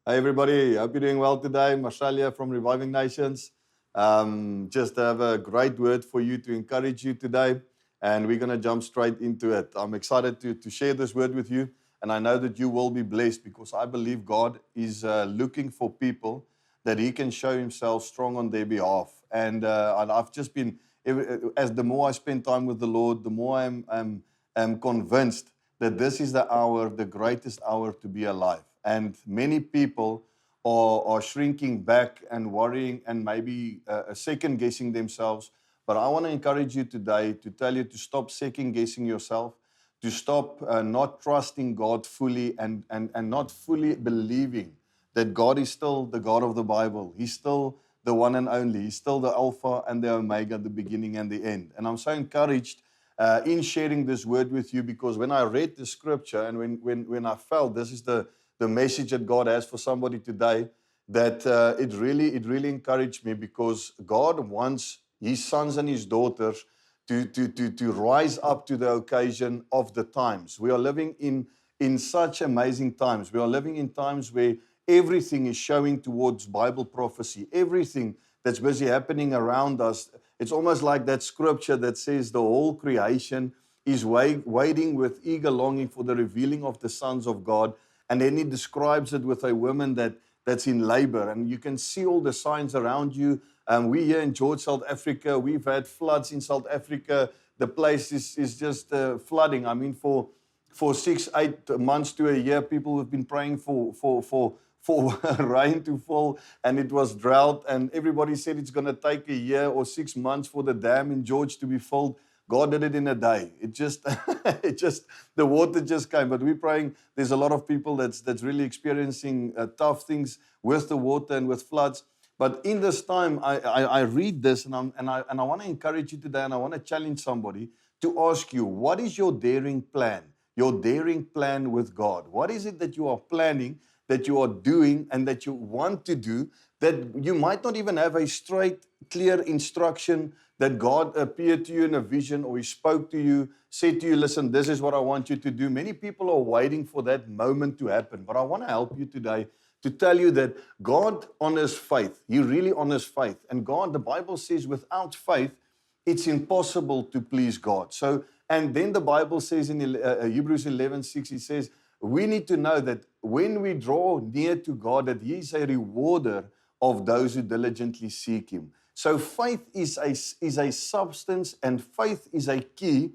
Hi, everybody. Hope you're doing well today. Marshalia from Reviving Nations. Just have a great word for you to encourage you today, and we're going to jump straight into it. I'm excited to share this word with you, and I know that you will be blessed because I believe God is looking for people that He can show Himself strong on their behalf. And I've just been, as the more I spend time with the Lord, the more I'm convinced that this is the hour, the greatest hour to be alive. And many people are shrinking back and worrying and maybe second guessing themselves. But I want to encourage you today to tell you to stop second guessing yourself, to stop not trusting God fully and not fully believing that God is still the God of the Bible. He's still the one and only. He's still the Alpha and the Omega, the beginning and the end. And I'm so encouraged in sharing this word with you because when I read the scripture and when I felt this is the message that God has for somebody today, that it really encouraged me because God wants His sons and His daughters to rise up to the occasion of the times. We are living in such amazing times. We are living in times where everything is showing towards Bible prophecy. Everything that's busy happening around us. It's almost like that scripture that says the whole creation is waiting with eager longing for the revealing of the sons of God. And then he describes it with a woman that's in labor. And you can see all the signs around you. We here in George, South Africa, we've had floods in South Africa. The place is just flooding. I mean, for 6-8 months to a year, people have been praying for rain to fall, and it was drought, and everybody said it's going to take a year or 6 months for the dam in George to be filled. God did it in a day. It just, the water just came. But we're praying. There's a lot of people that's really experiencing tough things with the water and with floods. But in this time, I read this, and I want to encourage you today, and I want to challenge somebody to ask you, what is your daring plan? Your daring plan with God. What is it that you are planning, that you are doing, and that you want to do, that you might not even have a straight, clear instruction that God appeared to you in a vision or He spoke to you, said to you, listen, this is what I want you to do. Many people are waiting for that moment to happen. But I want to help you today to tell you that God honors faith. He really honors faith. And God, the Bible says, without faith, it's impossible to please God. So, and then the Bible says in Hebrews 11:6, it says, we need to know that when we draw near to God, that He is a rewarder of those who diligently seek Him. So faith is a substance, and faith is a key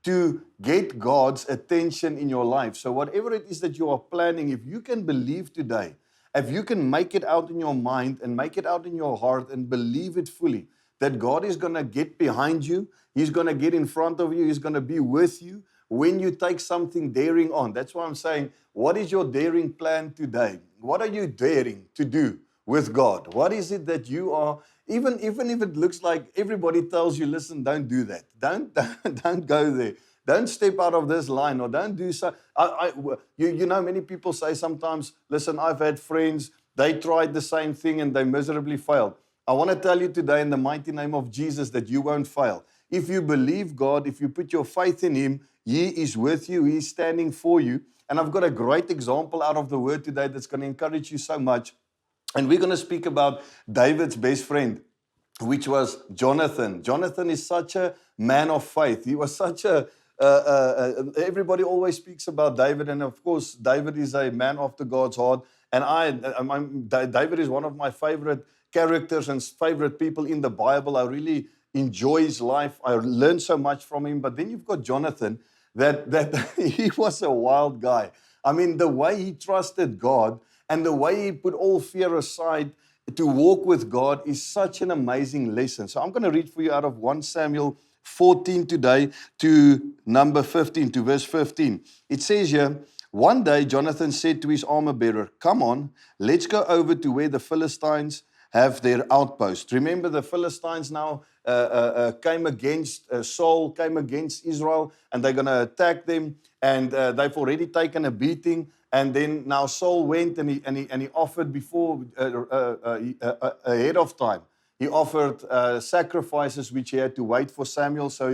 to get God's attention in your life. So whatever it is that you are planning, if you can believe today, if you can make it out in your mind and make it out in your heart and believe it fully, that God is going to get behind you, He's going to get in front of you, He's going to be with you when you take something daring on. That's why I'm saying, what is your daring plan today? What are you daring to do with God? What is it that you are, even if it looks like everybody tells you, listen, don't do that. Don't go there. Don't step out of this line, or don't do so. You know, many people say sometimes, listen, I've had friends, they tried the same thing and they miserably failed. I want to tell you today in the mighty name of Jesus that you won't fail. If you believe God, if you put your faith in Him, He is with you, He is standing for you. And I've got a great example out of the Word today that's going to encourage you so much. And we're going to speak about David's best friend, which was Jonathan. Jonathan is such a man of faith. He was such everybody always speaks about David, and of course, David is a man after God's heart. And David is one of my favorite characters and favorite people in the Bible. I really enjoy his life. I learned so much from him. But then you've got Jonathan, that he was a wild guy. I mean, the way he trusted God and the way he put all fear aside to walk with God is such an amazing lesson. So I'm going to read for you out of 1 Samuel 14 today to number 15, to verse 15. It says here, one day Jonathan said to his armor bearer, come on, let's go over to where the Philistines have their outpost. Remember, the Philistines now came against Saul, came against Israel, and they're going to attack them. And they've already taken a beating. And then now Saul went and he offered before ahead of time. He offered sacrifices which he had to wait for Samuel. So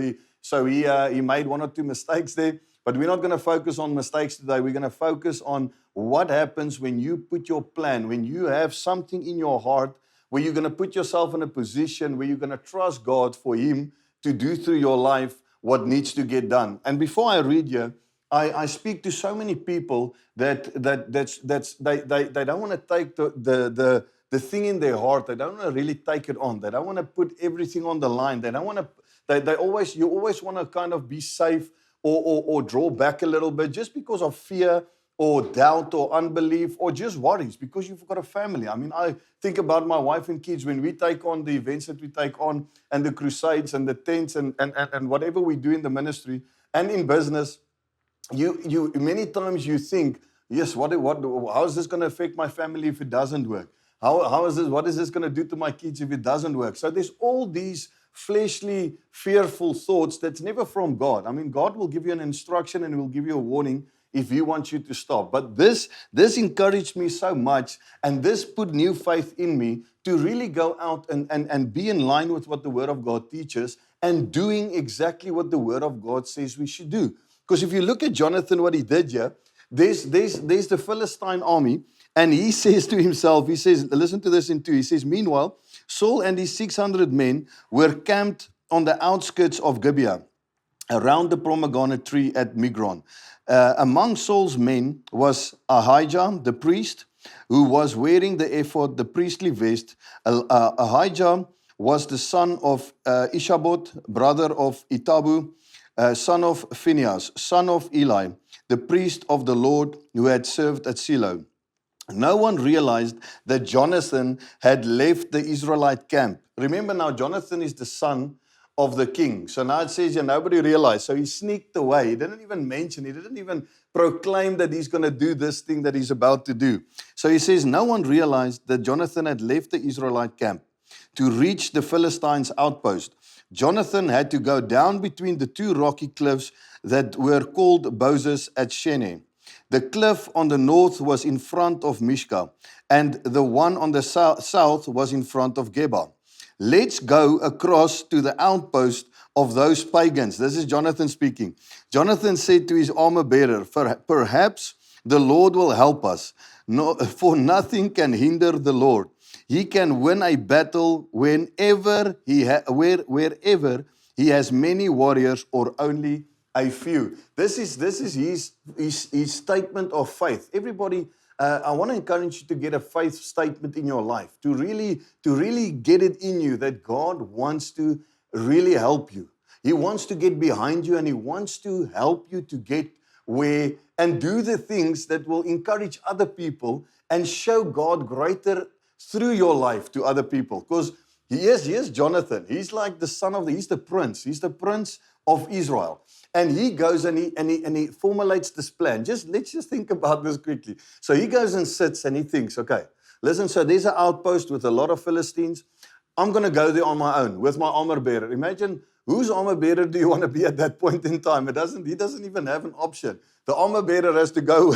he made one or two mistakes there. But we're not going to focus on mistakes today. We're going to focus on what happens when you put your plan, when you have something in your heart, where you're going to put yourself in a position where you're going to trust God for Him to do through your life what needs to get done. And before I read here, I speak to so many people that they don't want to take the thing in their heart. They don't want to really take it on. They don't want to put everything on the line. They don't want to. You always want to kind of be safe or draw back a little bit just because of fear or doubt or unbelief or just worries because you've got a family. I mean, I think about my wife and kids when we take on the events that we take on and the crusades and the tents and whatever we do in the ministry and in business. You many times you think, yes, how is this going to affect my family if it doesn't work? What is this going to do to my kids if it doesn't work? So there's all these fleshly, fearful thoughts that's never from God. I mean, God will give you an instruction and will give you a warning if He wants you to stop. But this encouraged me so much, and this put new faith in me to really go out and be in line with what the Word of God teaches and doing exactly what the Word of God says we should do. Because if you look at Jonathan, what he did here, there's the Philistine army, and he says to himself, he says, listen to this in 2, he says, meanwhile, Saul and his 600 men were camped on the outskirts of Gibeah, around the pomegranate tree at Migron. Among Saul's men was Ahijah, the priest, who was wearing the ephod, the priestly vest. Ahijah was the son of Ishabod, brother of Itabu, son of Phinehas, son of Eli, the priest of the Lord who had served at Shiloh. No one realized that Jonathan had left the Israelite camp. Remember now, Jonathan is the son of the king. So now it says here, nobody realized. So he sneaked away. He didn't even mention, he didn't even proclaim that he's going to do this thing that he's about to do. So he says, no one realized that Jonathan had left the Israelite camp to reach the Philistines' outpost. Jonathan had to go down between the two rocky cliffs that were called Bozez at Sheneh. The cliff on the north was in front of Mishka, and the one on the south was in front of Geba. Let's go across to the outpost of those pagans. This is Jonathan speaking. Jonathan said to his armor bearer, perhaps the Lord will help us, for nothing can hinder the Lord. He can win a battle wherever he has many warriors or only a few. This is his statement of faith. Everybody, I want to encourage you to get a faith statement in your life, to really get it in you that God wants to really help you. He wants to get behind you and He wants to help you to get where and do the things that will encourage other people and show God greater through your life to other people. Because he is Jonathan. He's like the he's the prince. He's the prince of Israel. And he goes and he formulates this plan. Let's just think about this quickly. So he goes and sits and he thinks, okay, listen, so there's an outpost with a lot of Philistines. I'm going to go there on my own with my armor bearer. Imagine whose armor bearer do you want to be at that point in time? He doesn't even have an option. The armor bearer has to go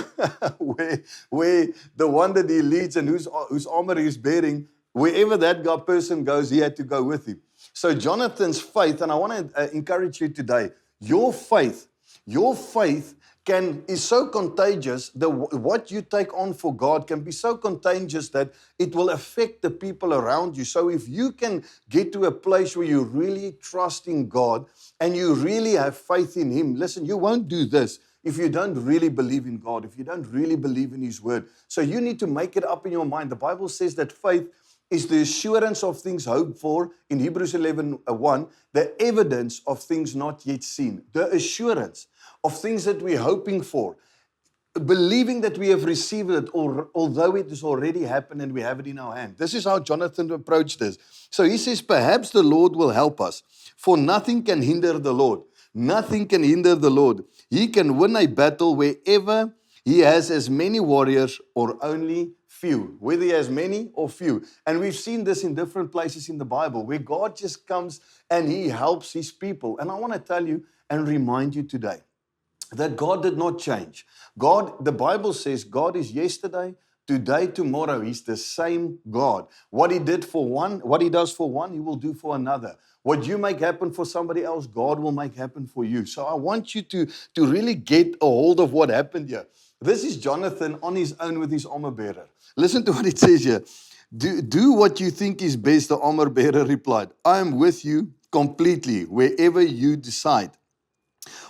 where the one that he leads and whose armor he's bearing, wherever that person goes, he had to go with him. So Jonathan's faith, and I want to encourage you today, your faith is so contagious that what you take on for God can be so contagious that it will affect the people around you. So if you can get to a place where you really trust in God and you really have faith in Him, listen, you won't do this if you don't really believe in God, if you don't really believe in His Word. So you need to make it up in your mind. The Bible says that faith is the assurance of things hoped for, in Hebrews 11:1, the evidence of things not yet seen. The assurance of things that we're hoping for, believing that we have received it, although it has already happened and we have it in our hand. This is how Jonathan approached this. So he says, perhaps the Lord will help us, for nothing can hinder the Lord. Nothing can hinder the Lord. He can win a battle wherever He has as many warriors or only few, whether He has many or few. And we've seen this in different places in the Bible where God just comes and He helps His people. And I want to tell you and remind you today that God did not change. The Bible says God is yesterday, today, tomorrow, He's the same God. What He did for one, what He does for one, He will do for another. What you make happen for somebody else, God will make happen for you. So I want you to really get a hold of what happened here. This is Jonathan on his own with his armor bearer. Listen to what it says here. Do what you think is best, the armor bearer replied. I am with you completely, wherever you decide.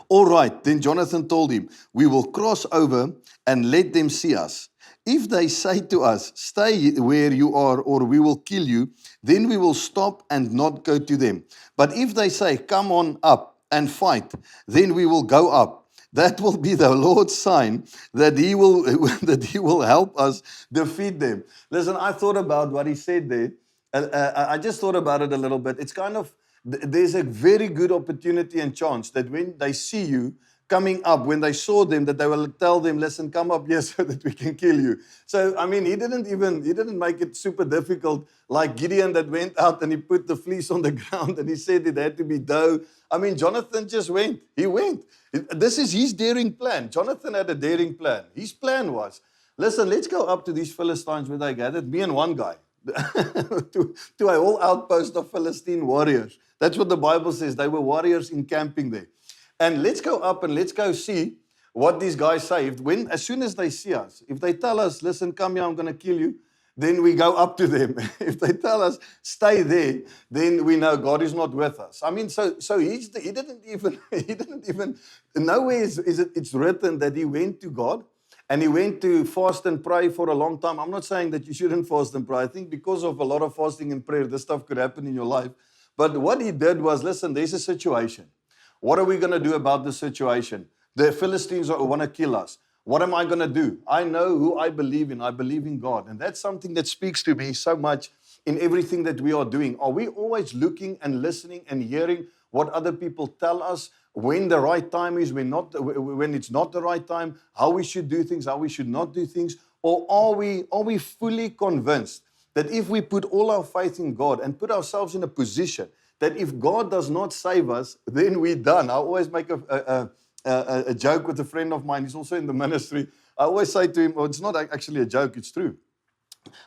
All right, then Jonathan told him, we will cross over and let them see us. If they say to us, stay where you are or we will kill you, then we will stop and not go to them. But if they say, come on up and fight, then we will go up. That will be the Lord's sign that He will help us defeat them. Listen, I thought about what he said there. I just thought about it a little bit. It's kind of, there's a very good opportunity and chance that when they see you coming up, when they saw them, that they will tell them, listen, come up here so that we can kill you. So, I mean, he didn't make it super difficult like Gideon that went out and he put the fleece on the ground and he said it had to be dough. I mean, Jonathan just went. He went. This is his daring plan. Jonathan had a daring plan. His plan was, listen, let's go up to these Philistines where they gathered, me and one guy, to a whole outpost of Philistine warriors. That's what the Bible says. They were warriors encamping there. And let's go up and let's go see what these guys say. As soon as they see us, if they tell us, listen, come here, I'm going to kill you, then we go up to them. If they tell us, stay there, then we know God is not with us. I mean, so he didn't even, nowhere it's written that he went to God and he went to fast and pray for a long time. I'm not saying that you shouldn't fast and pray. I think because of a lot of fasting and prayer, this stuff could happen in your life. But what he did was, listen, there's a situation. What are we going to do about this situation? The Philistines want to kill us. What am I going to do? I know who I believe in. I believe in God. And that's something that speaks to me so much in everything that we are doing. Are we always looking and listening and hearing what other people tell us, when the right time is, when it's not the right time, how we should do things, how we should not do things? Or are we fully convinced that if we put all our faith in God and put ourselves in a position that if God does not save us, then we're done? I always make a joke with a friend of mine. He's also in the ministry. I always say to him, well, it's not actually a joke, it's true.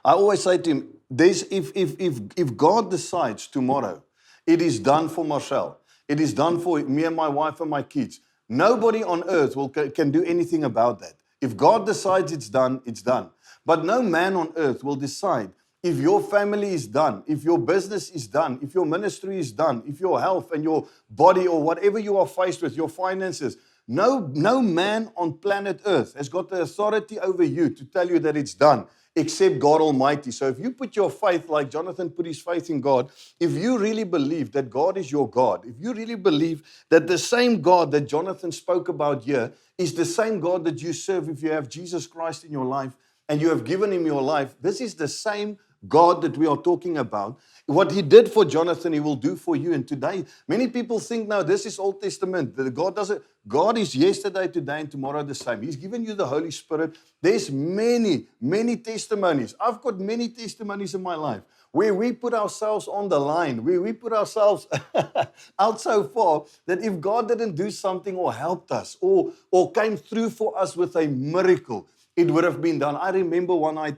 I always say to him, if God decides tomorrow, it is done for Marcel. It is done for me and my wife and my kids. Nobody on earth can do anything about that. If God decides it's done, it's done. But no man on earth will decide if your family is done, if your business is done, if your ministry is done, if your health and your body or whatever you are faced with, your finances. No man on planet earth has got the authority over you to tell you that it's done, except God Almighty. So if you put your faith, like Jonathan put his faith in God, if you really believe that God is your God, if you really believe that the same God that Jonathan spoke about here is the same God that you serve, if you have Jesus Christ in your life and you have given him your life, this is the same God that we are talking about. What he did for Jonathan, he will do for you. And today, many people think, now this is Old Testament. That God doesn't. God is yesterday, today, and tomorrow the same. He's given you the Holy Spirit. There's many, many testimonies. I've got many testimonies in my life where we put ourselves on the line, where we put ourselves out so far that if God didn't do something or helped us or came through for us with a miracle, it would have been done. I remember one night,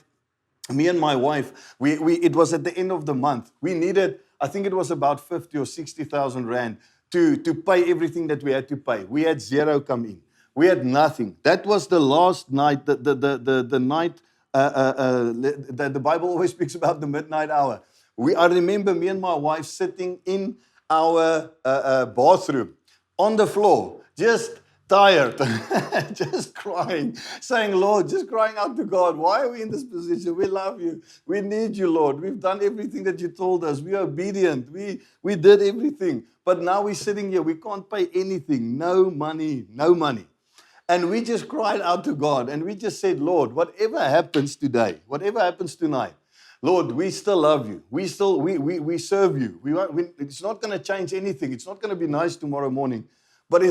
me and my wife, it was at the end of the month. We needed, I think it was about 50 or 60,000 rand to pay everything that we had to pay. We had zero come in. We had nothing. That was the last night, the night, the Bible always speaks about the midnight hour. I remember me and my wife sitting in our bathroom on the floor, just tired, just crying, saying, Lord, just crying out to God, why are we in this position? We love you. We need you, Lord. We've done everything that you told us. We are obedient. We did everything. But now we're sitting here. We can't pay anything. No money, no money. And we just cried out to God. And we just said, Lord, whatever happens today, whatever happens tonight, Lord, we still love you. We serve you. It's not going to change anything. It's not going to be nice tomorrow morning. But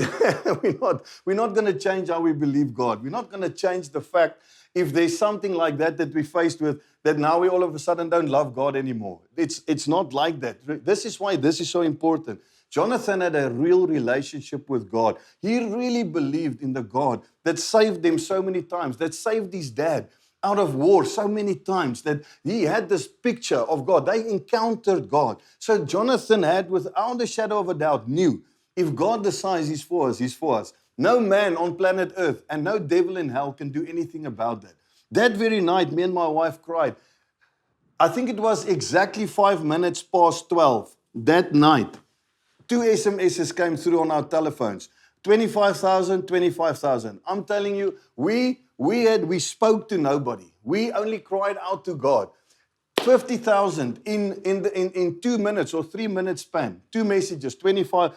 we're not going to change how we believe God. We're not going to change the fact if there's something like that we're faced with, that now we all of a sudden don't love God anymore. It's not like that. This is why this is so important. Jonathan had a real relationship with God. He really believed in the God that saved them so many times, that saved his dad. out of war so many times that he had this picture of God. They encountered God. So Jonathan had, without a shadow of a doubt, knew if God decides he's for us, he's for us. No man on planet Earth and no devil in hell can do anything about that. That very night, me and my wife cried. I think it was exactly 5 minutes past 12 that night. 2 SMSs came through on our telephones. 25,000, 25,000. I'm telling you, we spoke to nobody. We only cried out to God. 50,000 in 2 minutes or 3 minutes span. 2 messages, 25.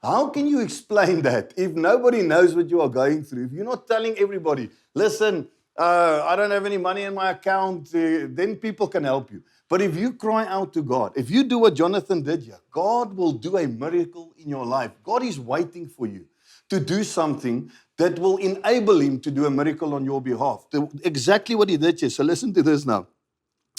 How can you explain that if nobody knows what you are going through? If you're not telling everybody, listen, I don't have any money in my account, then people can help you. But if you cry out to God, if you do what Jonathan did here, God will do a miracle in your life. God is waiting for you to do something that will enable him to do a miracle on your behalf. Exactly what he did here. So listen to this now.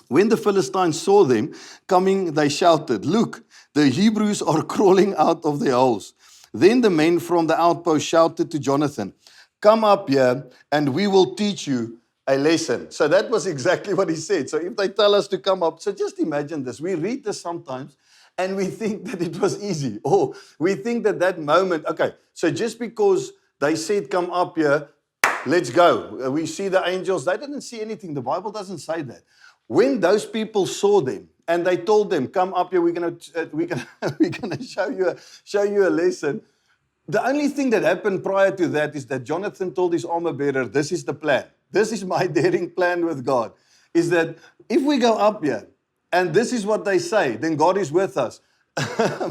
When the Philistines saw them coming, they shouted, "Look, the Hebrews are crawling out of their holes." Then the men from the outpost shouted to Jonathan, "Come up here and we will teach you a lesson." So that was exactly what he said. So if they tell us to come up, so just imagine this. We read this sometimes and we think that it was easy. Or we think that that moment, okay, so just because they said come up here, let's go. We see the angels. They didn't see anything. The Bible doesn't say that. When those people saw them and they told them, "Come up here, we're gonna show you a lesson." The only thing that happened prior to that is that Jonathan told his armor bearer, "This is the plan. This is my daring plan with God. Is that if we go up here and this is what they say, then God is with us."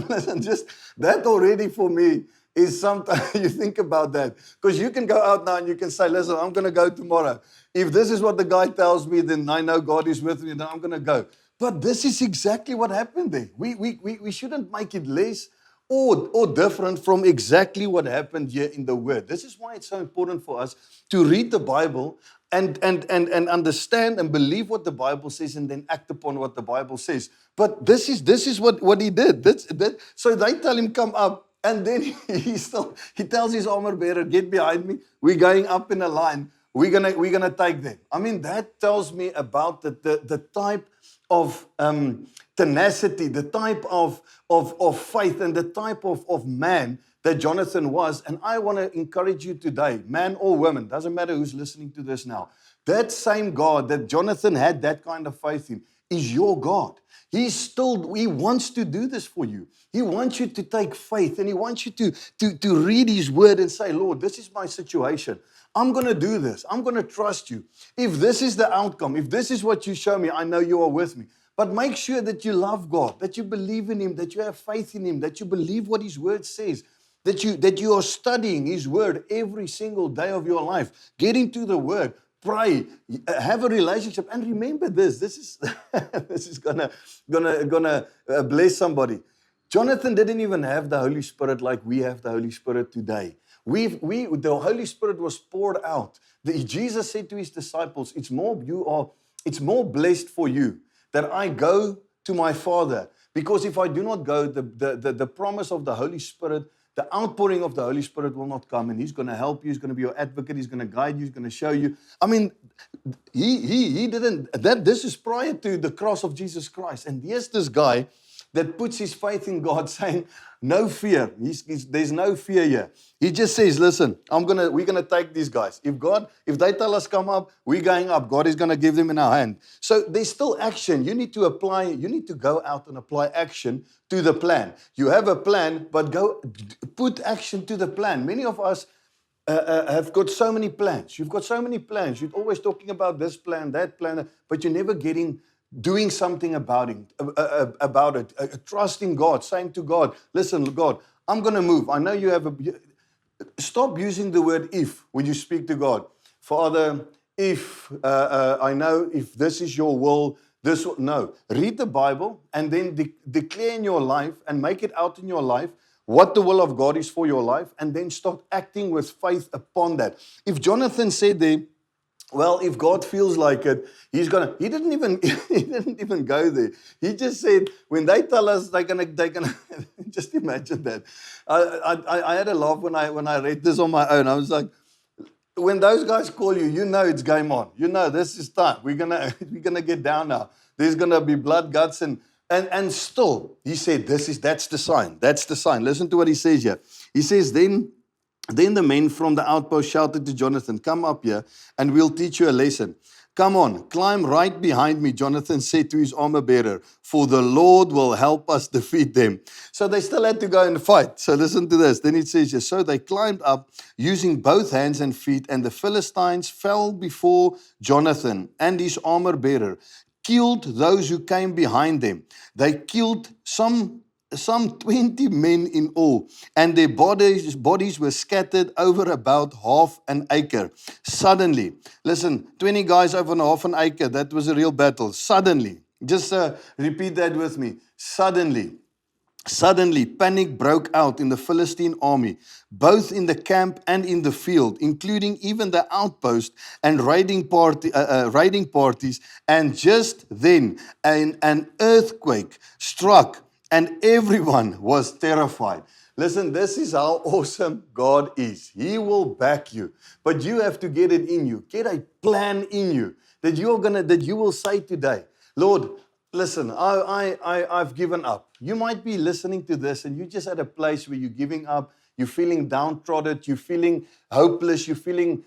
Listen, just that already for me is sometimes you think about that. Because you can go out now and you can say, "Listen, I'm going to go tomorrow. If this is what the guy tells me, then I know God is with me, then I'm going to go." But this is exactly what happened there. We shouldn't make it less or different from exactly what happened here in the Word. This is why it's so important for us to read the Bible and understand and believe what the Bible says and then act upon what the Bible says. But this is what he did. So they tell him, "Come up." And then he tells his armor bearer, "Get behind me. We're going up in a line. We're gonna take them." I mean, that tells me about the type of tenacity, the type of faith, and the type of man that Jonathan was. And I want to encourage you today, man or woman, doesn't matter who's listening to this now, that same God that Jonathan had that kind of faith in is your God. He wants to do this for you. He wants you to take faith, and he wants you to read his word and say, "Lord, this is my situation. I'm going to do this. I'm going to trust you. If this is the outcome, if this is what you show me, I know you are with me." But make sure that you love God, that you believe in him, that you have faith in him, that you believe what his word says, that you are studying his word every single day of your life. Get into the word. Pray, have a relationship, and remember this. This is this is gonna bless somebody. Jonathan didn't even have the Holy Spirit like we have the Holy Spirit today. The Holy Spirit was poured out. Jesus said to his disciples, "It's more blessed for you that I go to my Father, because if I do not go, the promise of the Holy Spirit, the outpouring of the Holy Spirit will not come, and he's going to help you. He's going to be your advocate. He's going to guide you. He's going to show you." I mean, he didn't. This is prior to the cross of Jesus Christ. And here's this guy that puts his faith in God, saying, "No fear." There's no fear here. He just says, "Listen, we're gonna take these guys. If they tell us come up, we're going up. God is gonna give them in our hand." So there's still action. You need to apply. You need to go out and apply action to the plan. You have a plan, but go put action to the plan. Many of us have got so many plans. You've got so many plans. You're always talking about this plan, that plan, but you're never doing something about it, trusting God, saying to God, "Listen, God, I'm going to move. I know you have stop using the word if when you speak to God. Father, if I know if this is your will, no. Read the Bible and then declare in your life and make it out in your life what the will of God is for your life, and then start acting with faith upon that. If Jonathan said there, "Well, if God feels like it, he didn't even go there. He just said, when they tell us they're gonna just imagine that. I had a laugh when I read this on my own. I was like, when those guys call you, you know it's game on. You know this is time. We're gonna get down now. There's gonna be blood, guts, and still, he said, that's the sign. That's the sign. Listen to what he says here. He says, then the men from the outpost shouted to Jonathan, come up here and we'll teach you a lesson. Come on, climb right behind me, Jonathan said to his armor bearer, for the Lord will help us defeat them. So they still had to go and fight. So listen to this. Then it says here, so they climbed up using both hands and feet, and the Philistines fell before Jonathan and his armor bearer, killed those who came behind them. They killed some 20 men in all, and their bodies were scattered over about half an acre. Suddenly, listen, 20 guys over half an acre, that was a real battle. Suddenly, just repeat that with me. Suddenly, panic broke out in the Philistine army, both in the camp and in the field, including even the outpost and raiding parties. And just then, an earthquake struck, and everyone was terrified. Listen, this is how awesome God is. He will back you, but you have to get it in you. Get a plan in you that you will say today, Lord, listen, I've given up. You might be listening to this and you're just at a place where you're giving up. You're feeling downtrodden. You're feeling hopeless. You're feeling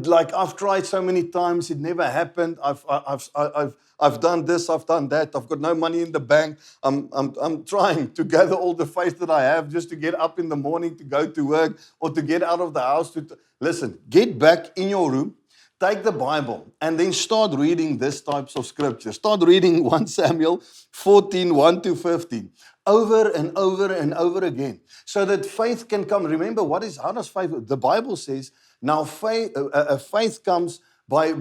like I've tried so many times. It never happened. I've done this. I've done that. I've got no money in the bank. I'm trying to gather all the faith that I have just to get up in the morning to go to work or to get out of the house. Listen, get back in your room. Take the Bible and then start reading this types of scripture. Start reading 1 Samuel 14, 1 to 15, over and over and over again, so that faith can come. Remember, how does faith? The Bible says, now faith comes by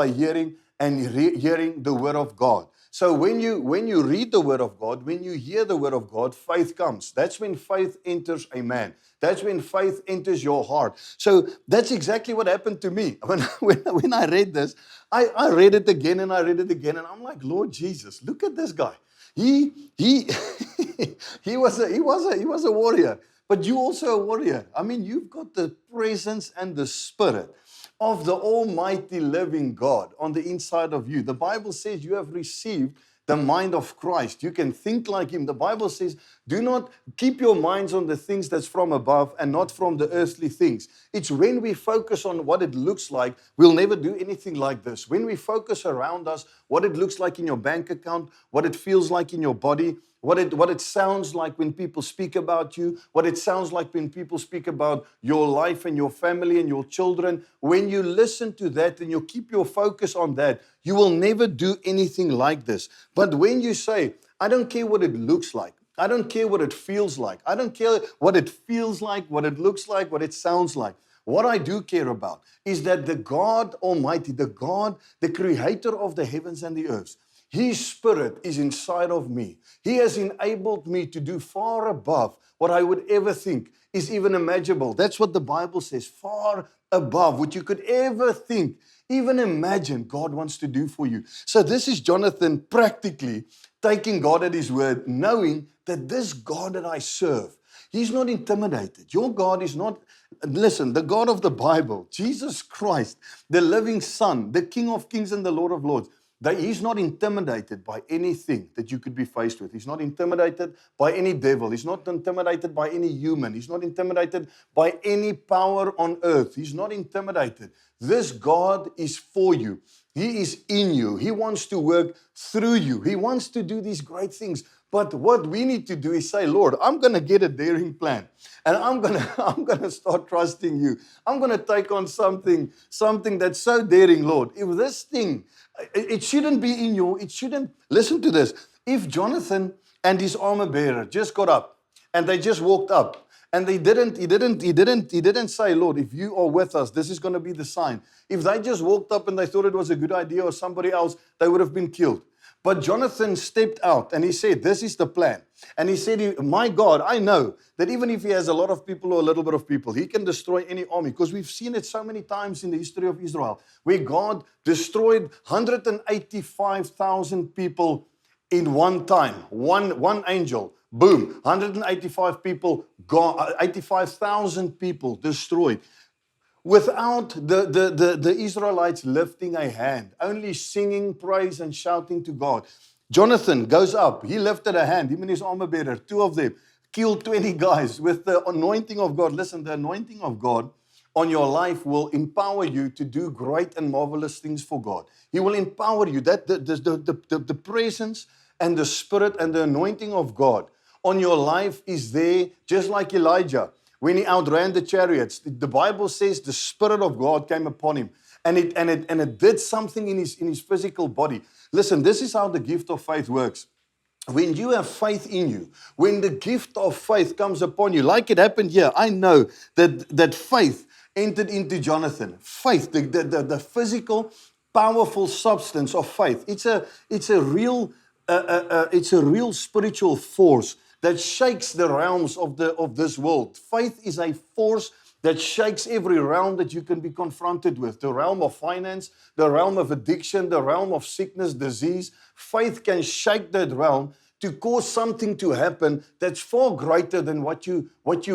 hearing, and hearing the word of God. So when you read the word of God, when you hear the word of God, faith comes. That's when faith enters a man. That's when faith enters your heart. So that's exactly what happened to me. When I read this, I read it again and I read it again, and I'm like, Lord Jesus, look at this guy. He he was a warrior, but you also a warrior. I mean, you've got the presence and the spirit of the almighty living God on the inside of you. The Bible says you have received the mind of Christ. You can think like him. The Bible says, do not keep your minds on the things that's from above and not from the earthly things. It's when we focus on what it looks like, we'll never do anything like this. When we focus around us, what it looks like in your bank account, what it feels like in your body, what it sounds like when people speak about you, what it sounds like when people speak about your life and your family and your children. When you listen to that and you keep your focus on that, you will never do anything like this. But when you say, I don't care what it looks like, I don't care what it feels like, I don't care what it feels like, what it looks like, what it sounds like. What I do care about is that the God Almighty, the God, the creator of the heavens and the earth, His Spirit is inside of me. He has enabled me to do far above what I would ever think is even imaginable. That's what the Bible says, far above what you could ever think, even imagine God wants to do for you. So this is Jonathan practically taking God at His word, knowing that this God that I serve, He's not intimidated. Your God is not, listen, the God of the Bible, Jesus Christ, the living Son, the King of Kings and the Lord of Lords, He's not intimidated by anything that you could be faced with. He's not intimidated by any devil. He's not intimidated by any human. He's not intimidated by any power on earth. He's not intimidated. This God is for you. He is in you. He wants to work through you. He wants to do these great things. But what we need to do is say, Lord, I'm going to get a daring plan. And I'm going to start trusting you. I'm going to take on something that's so daring, Lord. If this thing, it shouldn't be in you. It shouldn't. Listen to this. If Jonathan and his armor bearer just got up and they just walked up and he didn't say, Lord, if you are with us, this is going to be the sign. If they just walked up and they thought it was a good idea or somebody else, they would have been killed. But Jonathan stepped out and he said, this is the plan. And he said, my God, I know that even if he has a lot of people or a little bit of people, he can destroy any army. Because we've seen it so many times in the history of Israel, where God destroyed 185,000 people in one time, one angel, boom, 185 people gone, 85,000 people destroyed. Without the Israelites lifting a hand, only singing praise and shouting to God. Jonathan goes up. He lifted a hand, him and his armor bearer, two of them, killed 20 guys with the anointing of God. Listen, the anointing of God on your life will empower you to do great and marvelous things for God. He will empower you. That the presence and the spirit and the anointing of God on your life is there, just like Elijah. When he outran the chariots, the Bible says the Spirit of God came upon him, and it did something in his physical body. Listen, this is how the gift of faith works. When you have faith in you, when the gift of faith comes upon you, like it happened here, I know that faith entered into Jonathan. Faith, the physical, powerful substance of faith. It's a real spiritual force that shakes the realms of this world. Faith is a force that shakes every realm that you can be confronted with. The realm of finance, the realm of addiction, the realm of sickness, disease. Faith can shake that realm to cause something to happen that's far greater than what you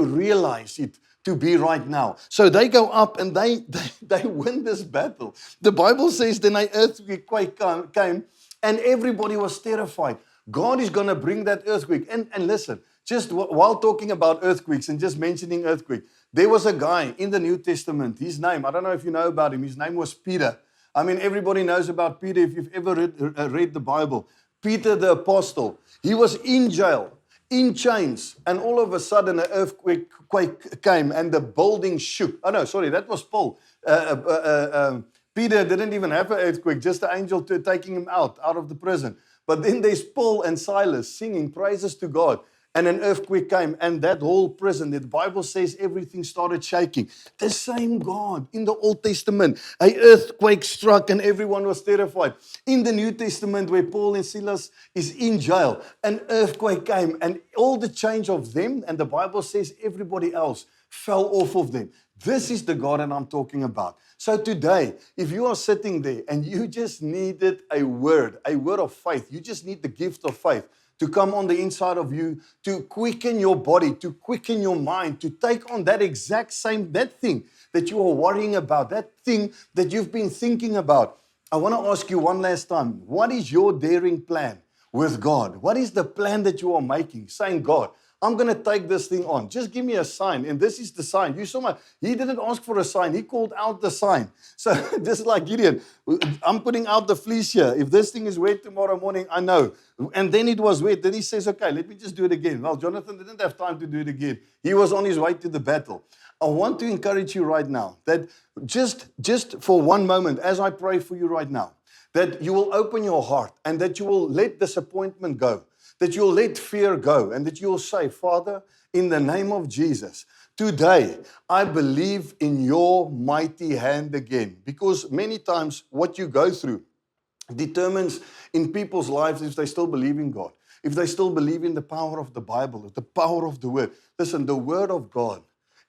realize it to be right now. So they go up and they win this battle. The Bible says then an earthquake came and everybody was terrified. God is going to bring that earthquake. And listen, just while talking about earthquakes and just mentioning earthquake, there was a guy in the New Testament. His name, I don't know if you know about him. His name was Peter. I mean, everybody knows about Peter if you've ever read the Bible. Peter the apostle. He was in jail, in chains, and all of a sudden an earthquake came and the building shook. Oh no, sorry, that was Paul. Peter didn't even have an earthquake, just the angel taking him out of the prison. But then there's Paul and Silas singing praises to God. And an earthquake came, and that whole prison, the Bible says everything started shaking. The same God in the Old Testament, an earthquake struck and everyone was terrified. In the New Testament, where Paul and Silas is in jail, an earthquake came, and all the change of them, and the Bible says everybody else fell off of them. This is the God that I'm talking about. So today, if you are sitting there and you just needed a word of faith, you just need the gift of faith to come on the inside of you, to quicken your body, to quicken your mind, to take on that exact same, that thing that you are worrying about, that thing that you've been thinking about. I want to ask you one last time, what is your daring plan with God? What is the plan that you are making? Saying, God, I'm going to take this thing on. Just give me a sign. And this is the sign. You saw he didn't ask for a sign. He called out the sign. So just like Gideon, I'm putting out the fleece here. If this thing is wet tomorrow morning, I know. And then it was wet. Then he says, okay, let me just do it again. Well, Jonathan didn't have time to do it again. He was on his way to the battle. I want to encourage you right now that just for one moment, as I pray for you right now, that you will open your heart and that you will let disappointment go. That you'll let fear go and that you'll say, Father, in the name of Jesus, today I believe in your mighty hand again. Because many times what you go through determines in people's lives if they still believe in God, if they still believe in the power of the Bible, the power of the Word. Listen, the Word of God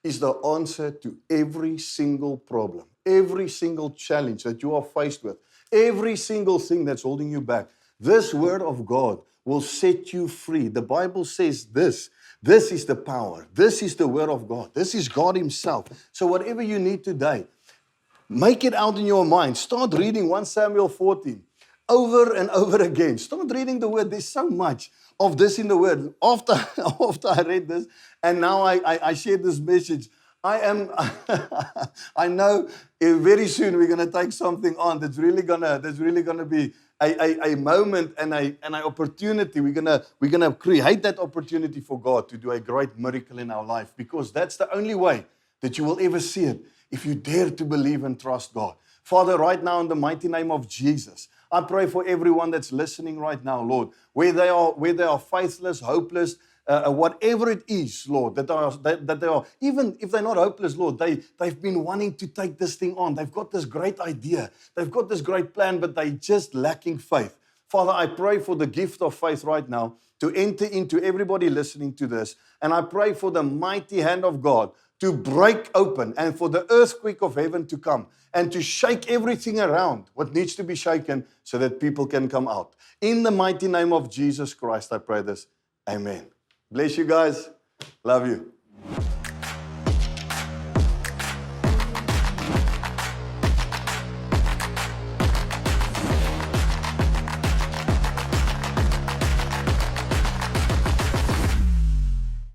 is the answer to every single problem, every single challenge that you are faced with, every single thing that's holding you back. This Word of God will set you free. The Bible says this is the power. This is the Word of God. This is God Himself. So whatever you need today, make it out in your mind. Start reading 1 Samuel 14 over and over again. Start reading the Word. There's so much of this in the Word. After I read this, and now I share this message, I know very soon we're going to take something on that's really gonna be a moment and an opportunity. We're gonna create that opportunity for God to do a great miracle in our life, because that's the only way that you will ever see it, if you dare to believe and trust God. Father, right now in the mighty name of Jesus, I pray for everyone that's listening right now, Lord, where they are faithless, hopeless, whatever it is, Lord, that they are, even if they're not hopeless, Lord, they've been wanting to take this thing on. They've got this great idea. They've got this great plan, but they're just lacking faith. Father, I pray for the gift of faith right now to enter into everybody listening to this. And I pray for the mighty hand of God to break open and for the earthquake of heaven to come and to shake everything around what needs to be shaken so that people can come out. In the mighty name of Jesus Christ, I pray this. Amen. Bless you guys. Love you.